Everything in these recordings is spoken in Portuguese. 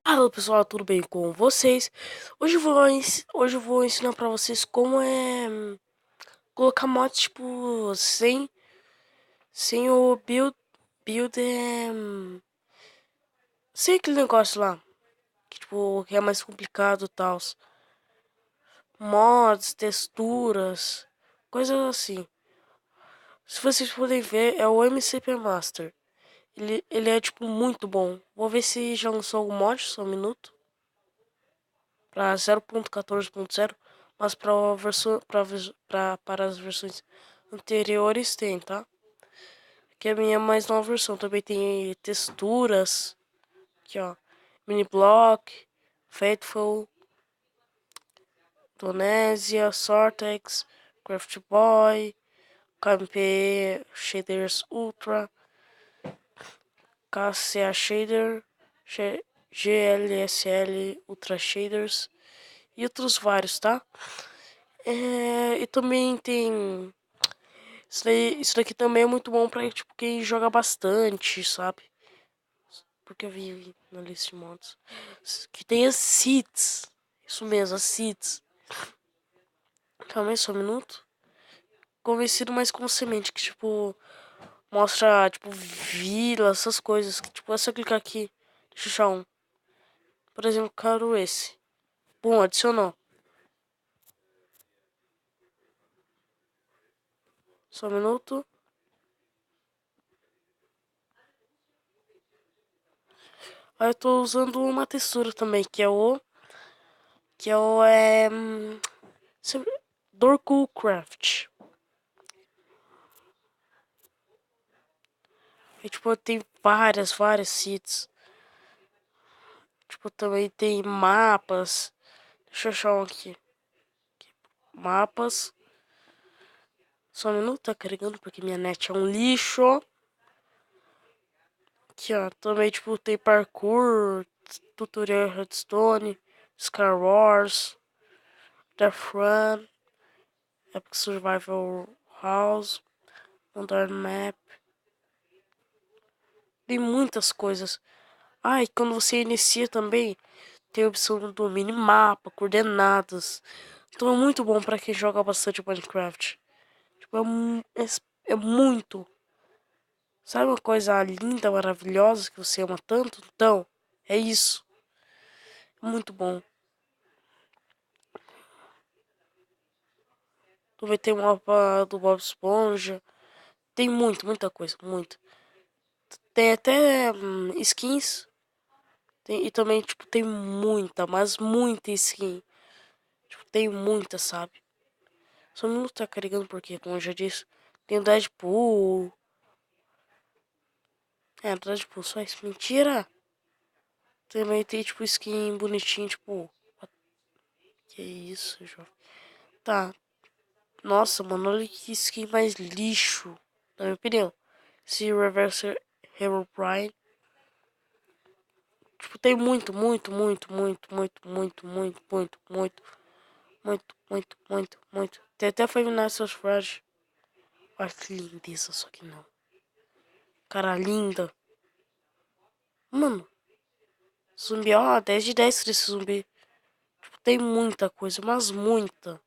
Fala pessoal, tudo bem com vocês? Hoje eu vou ensinar pra vocês como colocar mods tipo sem o build sem aquele negócio lá que tipo que é mais complicado e tal. Mods, texturas, coisas assim. Se vocês puderem ver, é o MCP Master. Ele é tipo muito bom. Vou ver se já lançou algum mod, só um minuto. Para 0.14.0, mas para as versões anteriores tem, tá? Que é a minha mais nova versão. Também tem texturas, aqui ó, mini block, Faithful, Donesia, Sortex, Craft Boy, KMP Shaders Ultra, KCA Shader, GLSL Ultra Shaders e outros vários, tá? E também tem. Isso daqui também é muito bom pra tipo, quem joga bastante, sabe? Porque eu vi na lista de mods. Que tem as seeds. Isso mesmo, as seeds. Calma aí, só um minuto. Convencido mais com semente, que tipo. Mostra, tipo, vila, essas coisas. Que tipo, é só clicar aqui. Deixa eu achar um. Por exemplo, quero esse. Bom, adicionou. Só um minuto. Aí eu tô usando uma textura também, que é o. Que é o. Dorku Craft. E, tipo, tem várias seeds. Tipo, também tem mapas. Deixa eu achar um aqui. Mapas. Só um minuto, tá carregando porque minha net é um lixo. Aqui, ó. Também, tipo, tem parkour, tutorial Redstone, Scar Wars, Death Run, Epic Survival House, Modern Map. Tem muitas coisas. Ah, e quando você inicia também, tem a opção do minimapa, coordenadas. Então é muito bom pra quem joga bastante Minecraft. Tipo, é muito. Sabe uma coisa linda, maravilhosa que você ama tanto? Então, é isso. É muito bom. Tu vai ter um mapa do Bob Esponja. Tem muita coisa, muito. Tem até skins. E também, tipo, tem muita, mas muita skin. Tipo, tem muita, sabe? Só não tá carregando porque, como eu já disse, tem o Deadpool. É, do Deadpool só isso. Mentira! Também tem, tipo, skin bonitinho, tipo... Que isso, jovem. Tá. Nossa, mano, olha que skin mais lixo. Na minha opinião. Esse Reverse Hero Prime. Tipo, tem muito. Tem até Five Nights at Freddy's. Olha que lindeza, só que não. Cara linda. Mano, zumbi, ó, 10 de 10 desse zumbi. Tipo, tem muita coisa, mas muita.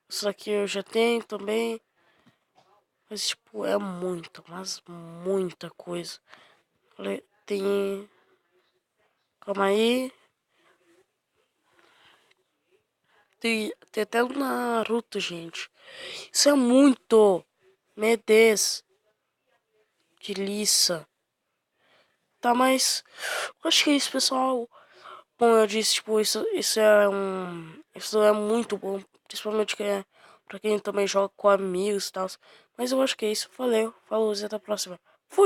Isso daqui eu já tenho também. Mas, tipo, é muita, mas muita coisa. Olha, tem... Calma aí. Tem até o Naruto, gente. Isso é muito. Meu Deus. Que liça. Tá, mas... Acho que é isso, pessoal. Como eu disse, tipo, isso é muito bom. Principalmente pra quem também joga com amigos e tal. Mas eu acho que é isso. Valeu. Falou, e até a próxima.